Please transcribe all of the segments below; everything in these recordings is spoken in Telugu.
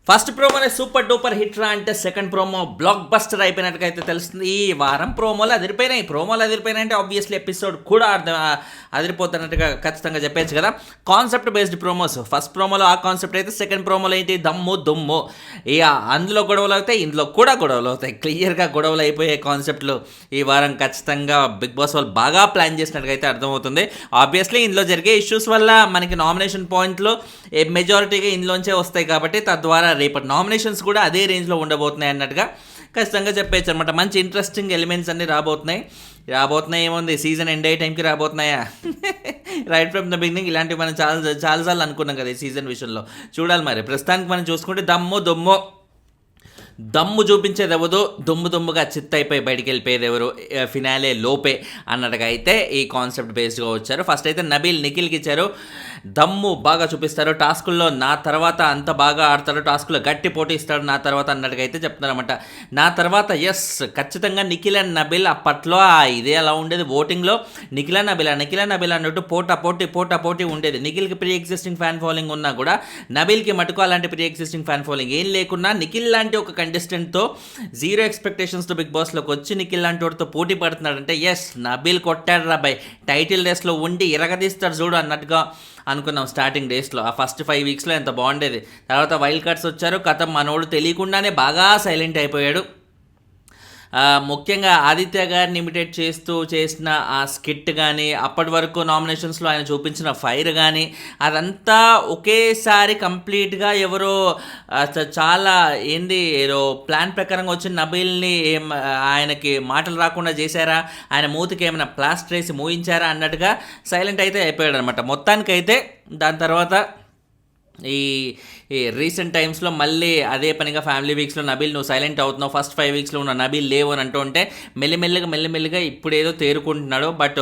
ఫస్ట్ ప్రోమోనే సూపర్ డూపర్ హిట్ రా అంటే సెకండ్ ప్రోమో బ్లాక్ బస్టర్ అయిపోయినట్టుగా అయితే తెలుస్తుంది. ఈ వారం ప్రోమోలు అదిరిపోయినాయి అంటే ఆబ్వియస్లీ ఎపిసోడ్ కూడా అదిరిపోతున్నట్టుగా ఖచ్చితంగా చెప్పేచ్చు కదా. Concept based promos. ఫస్ట్ ప్రోమోలో ఆ కాన్సెప్ట్ అయితే సెకండ్ ప్రోమోలో ఏంటి దమ్ము దుమ్ము. ఇక అందులో గొడవలు అవుతాయి, ఇందులో కూడా గొడవలు అవుతాయి. క్లియర్గా గొడవలు అయిపోయే కాన్సెప్ట్లు ఈ వారం ఖచ్చితంగా బిగ్ బాస్ వాళ్ళు బాగా ప్లాన్ చేసినట్టుగా అయితే అర్థమవుతుంది. ఆబ్వియస్లీ ఇందులో జరిగే ఇష్యూస్ వల్ల మనకి నామినేషన్ పాయింట్లు మెజారిటీగా ఇందులోంచే వస్తాయి కాబట్టి తద్వారా రేపటి నామినేషన్స్ కూడా అదే రేంజ్లో ఉండబోతున్నాయి అన్నట్టుగా ఖచ్చితంగా చెప్పేచ్చు అనమాట. మంచి ఇంట్రెస్టింగ్ ఎలిమెంట్స్ అన్నీ రాబోతున్నాయి ఏముంది, సీజన్ ఎండ్ అయ్యే టైంకి రాబోతున్నాయా? రైట్ ఫ్రమ్ ద బిగినింగ్ ఇలాంటివి మనం చాలాసార్లు అనుకున్నాం కదా ఈ సీజన్ విషయంలో. చూడాలి మరి. ప్రస్తుతానికి మనం చూసుకుంటే దమ్ము చూపించేది ఎవరు, దుమ్ముగా చిత్తైపోయి బయటికి వెళ్ళిపోయేది ఎవరు ఫినాలే లోపే అన్నట్టుగా అయితే ఈ కాన్సెప్ట్ బేస్డ్గా వచ్చారు. ఫస్ట్ అయితే నబీల్ నిఖిల్కి ఇచ్చారు. దమ్ము బాగా చూపిస్తారు, టాస్కుల్లో నా తర్వాత అంత బాగా ఆడతాడు, టాస్కుల్లో గట్టి పోటీ ఇస్తాడు నా తర్వాత అన్నట్టుగా అయితే చెప్తున్నారన్నమాట. నా తర్వాత ఖచ్చితంగా నిఖిల్ అండ్ నబీల్ అప్పట్లో ఇదే అలా ఉండేది. ఓటింగ్లో నిఖిల్ నబీల్ అన్నట్టు పోటా ఉండేది. నిఖిల్కి ప్రీ ఎగ్జిస్టింగ్ ఫ్యాన్ ఫాలోయింగ్ ఉన్నా కూడా నబీల్కి మటుకు అలాంటి ప్రీ ఎగ్జిస్టింగ్ ఫ్యాన్ ఫాలోయింగ్ ఏం లేకున్నా నిఖిల్ లాంటి ఒక కంటెస్టెంట్తో జీరో ఎక్స్పెక్టేషన్స్తో బిగ్ బాస్లోకి వచ్చి నిఖిల్ లాంటి వాడితో పోటీ పడుతున్నాడంటే నబీల్ కొట్టాడు రాబాయ్, టైటిల్ రేస్లో ఉండి ఇరగదీస్తాడు చూడు అన్నట్టుగా అనుకున్నాం స్టార్టింగ్ డేస్లో. ఆ ఫస్ట్ 5 వీక్స్లో ఎంత బాగుండేది. తర్వాత వైల్డ్ కార్డ్స్ వచ్చారు, కథ మనోడు తెలియకుండానే బాగా సైలెంట్ అయిపోయాడు. ముఖ్యంగా ఆదిత్య గారిని ఇమిటేట్ చేస్తూ చేసిన ఆ స్కిట్ కానీ, అప్పటి వరకు నామినేషన్స్లో ఆయన చూపించిన ఫైర్ కానీ, అదంతా ఒకేసారి కంప్లీట్గా ఎవరో చాలా ఏదో ప్లాన్ ప్రకారంగా వచ్చిన నబీల్ని ఆయనకి మాటలు రాకుండా చేశారా, ఆయన మూతికి ఏమైనా ప్లాస్టర్ వేసి మూయించారా అన్నట్టుగా సైలెంట్ అయితే అయిపోయాడు అనమాట మొత్తానికైతే. దాని తర్వాత ఈ రీసెంట్ టైమ్స్లో మళ్ళీ అదే పనిగా ఫ్యామిలీ వీక్స్లో నబీల్ నువ్వు సైలెంట్ అవుతున్నావు, ఫస్ట్ 5 వీక్స్లో ఉన్న నబీల్ లేవు అని అంటూ ఉంటే మెల్లిమెల్లిగా ఇప్పుడు ఏదో తేరుకుంటున్నాడు. బట్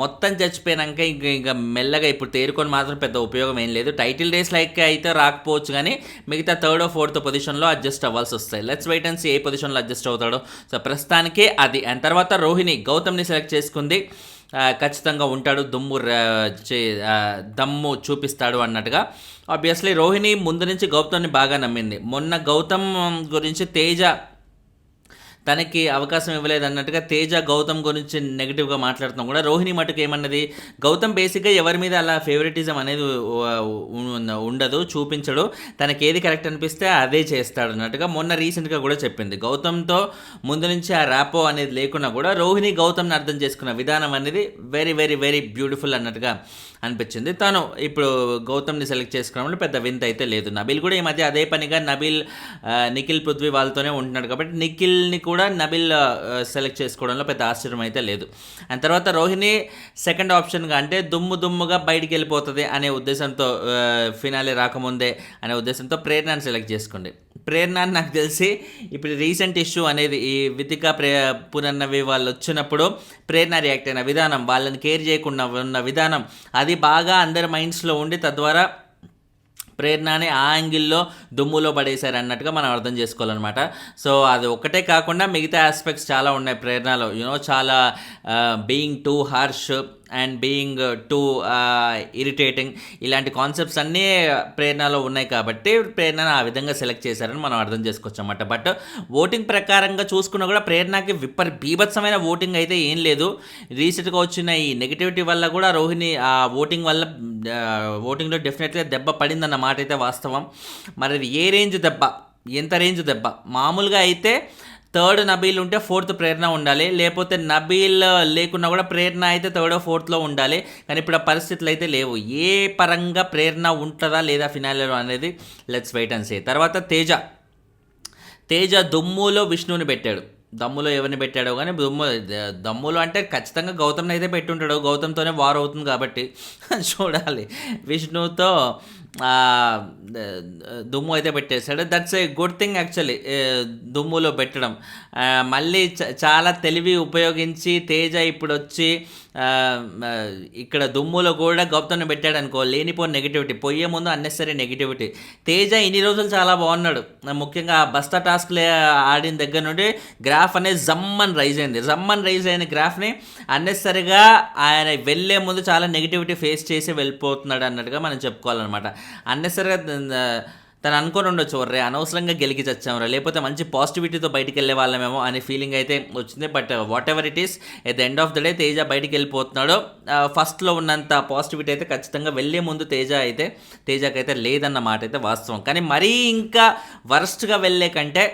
మొత్తం చచ్చిపోయాక ఇంకా మెల్లగా ఇప్పుడు తేరుకొని మాత్రం పెద్ద ఉపయోగం ఏం లేదు. టైటిల్ రేస్ లైక్ అయితే రాకపోవచ్చు కానీ మిగతా 3rd or 4th పొజిషన్లో అడ్జస్ట్ అవ్వాల్సి వస్తాయి. లెట్స్ వెయిట్ అండ్ సీ ఏ పొజిషన్లో అడ్జస్ట్ అవుతాడో. సో ప్రస్తుతానికే అది. అండ్ తర్వాత రోహిణి గౌతమ్ని సెలెక్ట్ చేసుకుంది. ఖచ్చితంగా ఉంటాడు, దమ్ము చూపిస్తాడు అన్నట్టుగా. ఆబ్వియస్లీ రోహిణి ముందు నుంచి గౌతమ్ని బాగా నమ్మింది. మొన్న గౌతమ్ గురించి తేజ తనకి అవకాశం ఇవ్వలేదు అన్నట్టుగా తేజ గౌతమ్ గురించి నెగిటివ్గా మాట్లాడుతున్నాం కూడా. రోహిణి మటుకు ఏమన్నది, గౌతమ్ బేసిక్గా ఎవరి మీద అలా ఫేవరెటిజం అనేది ఉండదు, చూపించడు, తనకి ఏది కరెక్ట్ అనిపిస్తే అదే చేస్తాడు అన్నట్టుగా మొన్న రీసెంట్గా కూడా చెప్పింది. గౌతమ్తో ముందు నుంచి ఆ ర్యాపో అనేది లేకున్నా కూడా రోహిణి గౌతమ్ని అర్థం చేసుకున్న విధానం అనేది వెరీ వెరీ వెరీ బ్యూటిఫుల్ అన్నట్టుగా అనిపించింది. తను ఇప్పుడు గౌతమ్ని సెలెక్ట్ చేసుకోవడంలో పెద్ద వింత అయితే లేదు. నబీల్ కూడా ఈ మధ్య అదే పనిగా నిఖిల్ పృథ్వీ వాళ్ళతోనే ఉంటున్నాడు కాబట్టి నిఖిల్ని కూడా నబీల్ సెలెక్ట్ చేసుకోవడంలో పెద్ద ఆశ్చర్యం అయితే లేదు. అండ్ తర్వాత రోహిణి సెకండ్ ఆప్షన్గా అంటే దుమ్ముగా బయటికి వెళ్ళిపోతుంది అనే ఉద్దేశంతో, ఫినాలే రాకముందే అనే ఉద్దేశంతో ప్రేరణని సెలెక్ట్ చేసుకోండి. ప్రేరణ నాకు తెలిసి ఇప్పుడు రీసెంట్ ఇష్యూ అనేది ఈ వితిక పునర్నవి వాళ్ళు వచ్చినప్పుడు ప్రేరణ రియాక్ట్ అయిన విధానం, వాళ్ళని కేర్ చేయకుండా ఉన్న విధానం, అది బాగా అందరి మైండ్స్లో ఉండి తద్వారా ప్రేరణని ఆ యాంగిల్లో దుమ్ములో పడేశారు అన్నట్టుగా మనం అర్థం చేసుకోవాలన్నమాట. సో అది ఒక్కటే కాకుండా మిగతా ఆస్పెక్ట్స్ చాలా ఉన్నాయి ప్రేరణలో. చాలా being too harsh and being too irritating, ఇలాంటి కాన్సెప్ట్స్ అన్నీ ప్రేరణలో ఉన్నాయి కాబట్టి ప్రేరణను ఆ విధంగా సెలెక్ట్ చేశారని మనం అర్థం చేసుకోవచ్చు అన్నమాట. బట్ ఓటింగ్ ప్రకారంగా చూసుకున్నా కూడా ప్రేరణకి బీభత్సమైన ఓటింగ్ అయితే ఏం లేదు. రీసెంట్గా వచ్చిన ఈ నెగిటివిటీ వల్ల కూడా రోహిణి ఆ ఓటింగ్ వల్ల ఓటింగ్లో డెఫినెట్గా దెబ్బ పడిందన్న మాట అయితే వాస్తవం. మరి ఏ రేంజ్ దెబ్బ, ఎంత రేంజ్ దెబ్బ? మామూలుగా అయితే 3rd నబీల్ ఉంటే 4th ప్రేరణ ఉండాలి, లేకపోతే నబీల్ లేకున్నా కూడా ప్రేరణ అయితే 3rd or 4th ఉండాలి. కానీ ఇప్పుడు ఆ పరిస్థితులు అయితే లేవు. ఏ పరంగా ప్రేరణ ఉంటుందా లేదా ఫినాలేలో అనేది లెట్స్ వెయిట్ అండ్ సీ. తర్వాత తేజ దుమ్ములో విష్ణుని పెట్టాడు. దమ్ములో ఎవరిని పెట్టాడో కానీ దమ్ములో అంటే ఖచ్చితంగా గౌతమ్ని అయితే పెట్టుంటాడు. గౌతమ్తోనే వార్ అవుతుంది కాబట్టి చూడాలి. విష్ణుతో దుమ్ము అయితే పెట్టేశాడు. That's a good thing actually, దుమ్ములో పెట్టడం. మళ్ళీ చాలా తెలివి ఉపయోగించి తేజ ఇప్పుడు వచ్చి ఇక్కడ దుమ్ములో కూడా గౌతమ్ని పెట్టాడు అనుకో, లేనిపోయిన నెగిటివిటీ, పోయే ముందు అన్నెసరీ నెగిటివిటీ. తేజ ఇన్ని రోజులు చాలా బాగున్నాడు. ముఖ్యంగా బస్తా టాస్క్లు ఆడిన దగ్గర నుండి గ్రాఫ్ అనేది జమ్మన్ రైజ్ అయిన గ్రాఫ్ని అన్నెసరిగా ఆయన వెళ్ళే ముందు చాలా నెగిటివిటీ ఫేస్ చేసి వెళ్ళిపోతున్నాడు అన్నట్టుగా మనం చెప్పుకోవాలన్నమాట. అన్నెసరిగా తను అనుకొని ఉండొచ్చు, ఒర్రే అనవసరంగా గెలికి చచ్చాంరా, లేకపోతే మంచి పాజిటివిటీతో బయటికి వెళ్ళే వాళ్ళమేమో అనే ఫీలింగ్ అయితే వచ్చింది. But what ever it is, at the end of the day Teja బయటికి వెళ్ళిపోతున్నాడు. ఫస్ట్లో ఉన్నంత పాజిటివిటీ అయితే ఖచ్చితంగా వెళ్ళే ముందు తేజకైతే లేదన్న మాట అయితే వాస్తవం. కానీ మరీ ఇంకా వరస్ట్గా వెళ్ళే కంటే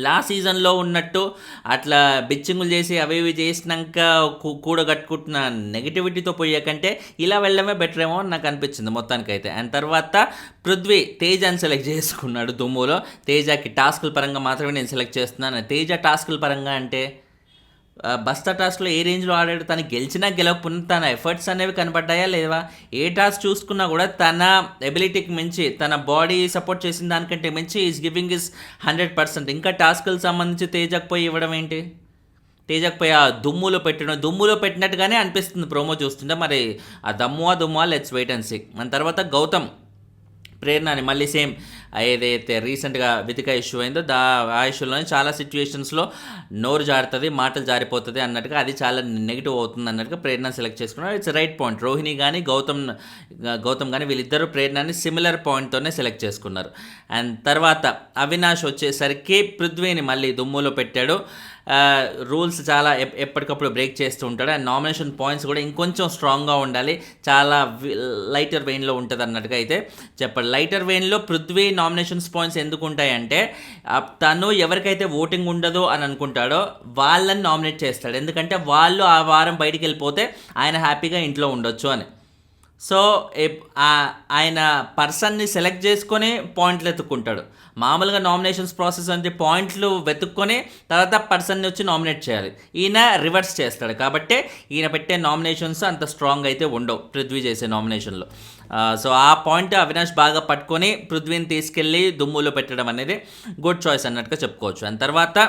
లాస్ట్ సీజన్లో ఉన్నట్టు అట్లా బిచ్చింగులు చేసి అవి ఇవి చేసినాక కూడగట్టుకుంటున్న నెగిటివిటీతో పోయే కంటే ఇలా వెళ్ళడమే బెటర్ ఏమో అని నాకు అనిపించింది మొత్తానికైతే. అండ్ తర్వాత పృథ్వీ తేజాని సెలెక్ట్ చేసుకున్నాడు దుమ్ములో. తేజకి టాస్కుల పరంగా మాత్రమే నేను సెలెక్ట్ చేస్తున్నాను. తేజ టాస్కుల పరంగా అంటే బస్తా టాస్క్లో ఏ రేంజ్లో ఆడాడు, తను గెలిచినా గెలవకుండా తన ఎఫర్ట్స్ అనేవి కనపడ్డాయా లేవా? ఏ టాస్క్ చూసుకున్నా కూడా తన ఎబిలిటీకి మించి, తన బాడీ సపోర్ట్ చేసిన దానికంటే మించి ఈజ్ గివింగ్ ఇస్ 100%. ఇంకా టాస్కులకు సంబంధించి తేజకు పోయి ఇవ్వడం ఏంటి? తేజకు పోయి ఆ దుమ్ములో పెట్టినట్టుగానే అనిపిస్తుంది ప్రోమో చూస్తుంటే. మరి ఆ దుమ్మువా లెట్స్ వెయిట్ అండ్ సీ. మన తర్వాత గౌతమ్ ప్రేరణని మళ్ళీ సేమ్ ఏదైతే రీసెంట్గా వితిక ఇష్యూ అయిందో ఆ ఇష్యూలోనే చాలా సిచ్యువేషన్స్లో నోరు జారుతుంది, మాటలు జారిపోతుంది అన్నట్టుగా, అది చాలా నెగిటివ్ అవుతుంది అన్నట్టుగా ప్రేరణ సెలెక్ట్ చేసుకున్నారు. It's right point. రోహిణి కానీ గౌతమ్ కానీ వీళ్ళిద్దరూ ప్రేరణని సిమిలర్ పాయింట్తోనే సెలెక్ట్ చేసుకున్నారు. అండ్ తర్వాత అవినాష్ వచ్చేసరికి పృథ్వీని మళ్ళీ దుమ్ములో పెట్టాడు. రూల్స్ చాలా ఎప్పటికప్పుడు బ్రేక్ చేస్తూ ఉంటాడు. అండ్ నామినేషన్ పాయింట్స్ కూడా ఇంకొంచెం స్ట్రాంగ్గా ఉండాలి, చాలా లైటర్ వెయిన్లో ఉంటుంది అన్నట్టుగా అయితే చెప్పాడు. లైటర్ వెయిన్లో పృథ్వీ నామినేషన్స్ పాయింట్స్ ఎందుకు ఉంటాయంటే తను ఎవరికైతే ఓటింగ్ ఉండదో అని అనుకుంటాడో వాళ్ళని నామినేట్ చేస్తాడు. ఎందుకంటే వాళ్ళు ఆ వారం బయటికి వెళ్ళిపోతే ఆయన హ్యాపీగా ఇంట్లో ఉండొచ్చు అని. సో ఆయన పర్సన్ని సెలెక్ట్ చేసుకొని పాయింట్లు ఎత్తుక్కుంటాడు. మామూలుగా నామినేషన్స్ ప్రాసెస్ అంటే పాయింట్లు వెతుక్కొని తర్వాత పర్సన్ని వచ్చి నామినేట్ చేయాలి. ఈయన రివర్స్ చేస్తాడు. కాబట్టి ఈయన పెట్టే నామినేషన్స్ అంత స్ట్రాంగ్ అయితే ఉండవు పృథ్వీ చేసే నామినేషన్లో. సో ఆ పాయింట్ అవినాష్ బాగా పట్టుకొని పృథ్వీని తీసుకెళ్ళి దుమ్ములో పెట్టడం అనేది గుడ్ చాయిస్ అన్నట్టుగా చెప్పుకోవచ్చు. అండ్ తర్వాత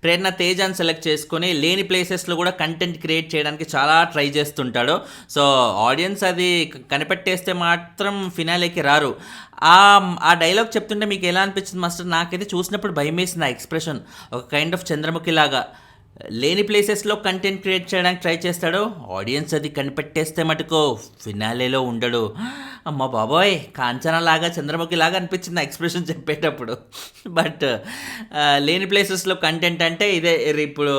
ప్రేరణ తేజాన్ని సెలెక్ట్ చేసుకొని లేని ప్లేసెస్లో కూడా కంటెంట్ క్రియేట్ చేయడానికి చాలా ట్రై చేస్తుంటాడు. సో ఆడియన్స్ అది కనిపెట్టేస్తే మాత్రం ఫినాలేకి రారు. ఆ డైలాగ్ చెప్తుంటే మీకు ఎలా అనిపించింది మాస్టర్? నాకైతే చూసినప్పుడు భయం వేసింది. ఆ ఎక్స్ప్రెషన్ ఒక కైండ్ ఆఫ్ చంద్రముఖి లాగా లేని ప్లేసెస్లో కంటెంట్ క్రియేట్ చేయడానికి ట్రై చేస్తాడు. ఆడియన్స్ అది కనిపెట్టేస్తే మటుకు ఫినాలేలో ఉండడు. అమ్మ బాబోయ్, కాంచనా లాగా చంద్రముఖి లాగా అనిపించింది ఆ ఎక్స్ప్రెషన్ చెప్పేటప్పుడు. బట్ లేని ప్లేసెస్లో కంటెంట్ అంటే ఇదే. ఇప్పుడు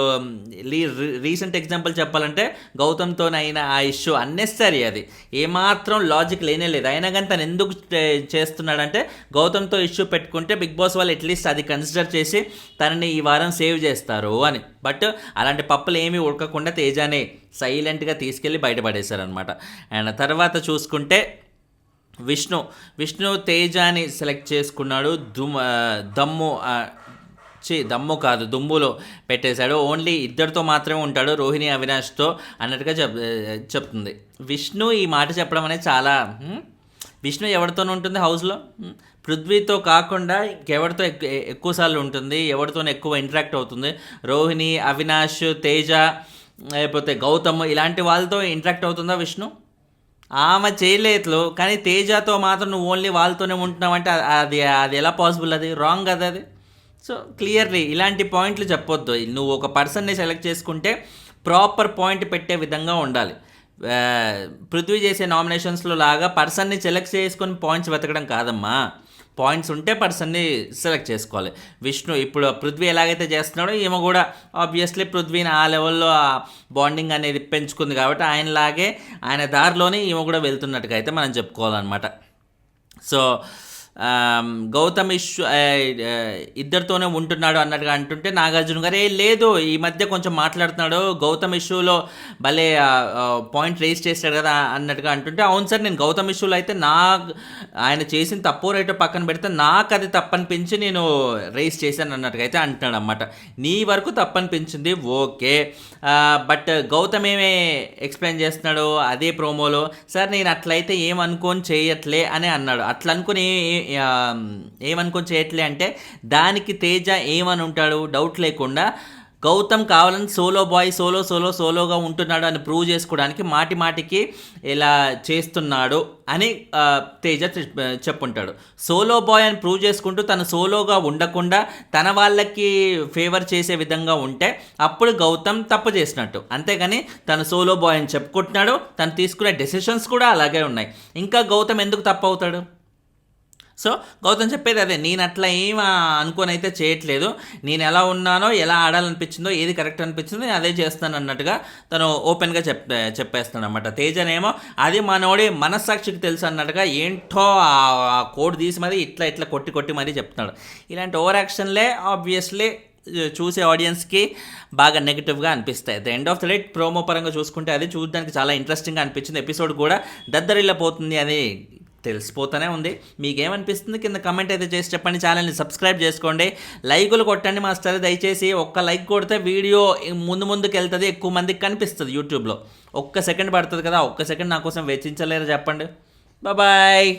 రీసెంట్ ఎగ్జాంపుల్ చెప్పాలంటే గౌతమ్తోనైనా ఆ ఇష్యూ అన్నెసరీ, అది ఏమాత్రం లాజిక్ లేనే లేదు. అయినా కానీ తను ఎందుకు చేస్తున్నాడంటే గౌతమ్తో ఇష్యూ పెట్టుకుంటే బిగ్ బాస్ వాళ్ళు అట్లీస్ట్ అది కన్సిడర్ చేసి తనని ఈ వారం సేవ్ చేస్తారు అని. బట్ అలాంటి పప్పులు ఏమీ ఉడకకుండా తేజానే సైలెంట్గా తీసుకెళ్ళి బయటపడేశారనమాట. అండ్ తర్వాత చూసుకుంటే విష్ణు తేజాని సెలెక్ట్ చేసుకున్నాడు. దమ్ము కాదు దుమ్ములో పెట్టేశాడు. ఓన్లీ ఇద్దరితో మాత్రమే ఉంటాడు, రోహిణి అవినాష్తో అన్నట్టుగా చెప్తుంది. విష్ణు ఈ మాట చెప్పడం అనేది చాలా విష్ణు ఎవరితోనూ ఉంటుంది హౌస్లో, పృథ్వీతో కాకుండా ఇంకెవరితో ఎక్కువసార్లు ఉంటుంది, ఎవరితోనూ ఎక్కువ ఇంటరాక్ట్ అవుతుంది. రోహిణి, అవినాష్, తేజ లేకపోతే గౌతమ్ ఇలాంటి వాళ్ళతో ఇంటరాక్ట్ అవుతుందా విష్ణు? ఆమె చేయలేదు. కానీ తేజతో మాత్రం నువ్వు ఓన్లీ వాళ్ళతోనే ఉంటున్నావు అంటే అది ఎలా పాసిబుల్? అది రాంగ్ కదా అది. సో క్లియర్లీ ఇలాంటి పాయింట్లు చెప్పొద్దు. నువ్వు ఒక పర్సన్ని సెలెక్ట్ చేసుకుంటే ప్రాపర్ పాయింట్ పెట్టే విధంగా ఉండాలి. పృథ్వీ చేసే నామినేషన్స్లో లాగా పర్సన్ని సెలెక్ట్ చేసుకొని పాయింట్స్ వెతకడం కాదమ్మా. పాయింట్స్ ఉంటే పర్సన్ని సెలెక్ట్ చేసుకోవాలి. విష్ణు ఇప్పుడు పృథ్వీ ఎలాగైతే చేస్తున్నాడో ఈమె కూడా ఆబ్వియస్లీ పృథ్వీని ఆ లెవెల్లో ఆ బాండింగ్ అనేది పెంచుకుంది కాబట్టి ఆయన దారిలోనే ఈమె కూడా వెళ్తున్నట్టుగా అయితే మనం చెప్పుకోవాలన్నమాట. సో గౌతమ్ ఇద్దరితోనే ఉంటున్నాడు అన్నట్టుగా అంటుంటే నాగార్జున గారు లేదు ఈ మధ్య కొంచెం మాట్లాడుతున్నాడు, గౌతమ్ ఇష్యూలో భలే పాయింట్ రేస్ చేశాడు కదా అన్నట్టుగా అంటుంటే, అవును సార్ నేను గౌతమ్ ఇష్యూలో అయితే ఆయన చేసిన తప్పు రైటో పక్కన పెడితే నాకు అది తప్పనిపించి నేను రేస్ చేశాను అన్నట్టుగా అయితే అంటున్నాడు అన్నమాట. నీ వరకు తప్పనిపించింది ఓకే, బట్ గౌతమ్ ఏమే ఎక్స్ప్లెయిన్ చేస్తున్నాడు అదే ప్రోమోలో, సార్ నేను అట్లయితే ఏమనుకొని చేయట్లే అని అన్నాడు. అట్లా అనుకుని ఏమనుకొని చేయట్లే అంటే దానికి తేజ ఏమని ఉంటాడు డౌట్ లేకుండా, గౌతమ్ కావాలని సోలోగా ఉంటున్నాడు అని ప్రూవ్ చేసుకోవడానికి మాటికి ఇలా చేస్తున్నాడు అని తేజ చెప్పుంటాడు. సోలో బాయ్ అని ప్రూవ్ చేసుకుంటూ తను సోలోగా ఉండకుండా తన వాళ్ళకి ఫేవర్ చేసే విధంగా ఉంటే అప్పుడు గౌతమ్ తప్పు చేసినట్టు. అంతేగాని తను సోలో బాయ్ అని చెప్పుకుంటున్నాడు, తను తీసుకునే డెసిషన్స్ కూడా అలాగే ఉన్నాయి. ఇంకా గౌతమ్ ఎందుకు తప్పు అవుతాడు? సో గౌతమ్ చెప్పేది అదే, నేను అట్లా ఏం అనుకొని అయితే చేయట్లేదు, నేను ఎలా ఉన్నానో, ఎలా ఆడాలనిపించిందో, ఏది కరెక్ట్ అనిపించిందో నేను అదే చేస్తాను అన్నట్టుగా తను ఓపెన్గా చెప్పేస్తాడు అనమాట. తేజనేమో అది మనోడి మనస్సాక్షికి తెలుసు అన్నట్టుగా ఏంటో ఆ కోడ్ తీసి మరి ఇట్లా ఇట్లా కొట్టి కొట్టి మరీ చెప్తున్నాడు. ఇలాంటి ఓవర్ యాక్షన్లే ఆబ్వియస్లీ చూసే ఆడియన్స్కి బాగా నెగిటివ్గా అనిపిస్తాయి. The end of the day promo పరంగా చూసుకుంటే అది చూడడానికి చాలా ఇంట్రెస్టింగ్గా అనిపించింది. ఎపిసోడ్ కూడా దద్దరిల్లిపోతుంది అని తెలిసిపోతూనే ఉంది. మీకేమనిపిస్తుంది కింద కమెంట్ అయితే చేసి చెప్పండి. ఛానల్ని సబ్స్క్రైబ్ చేసుకోండి, లైకులు కొట్టండి మాస్టర్. దయచేసి ఒక్క లైక్ కొడితే వీడియో ముందుకు వెళ్తుంది, ఎక్కువ మందికి కనిపిస్తుంది యూట్యూబ్లో. ఒక్క సెకండ్ పడుతుంది కదా, ఒక్క సెకండ్ నా కోసం వెచ్చించలేరు చెప్పండి. బాయ్.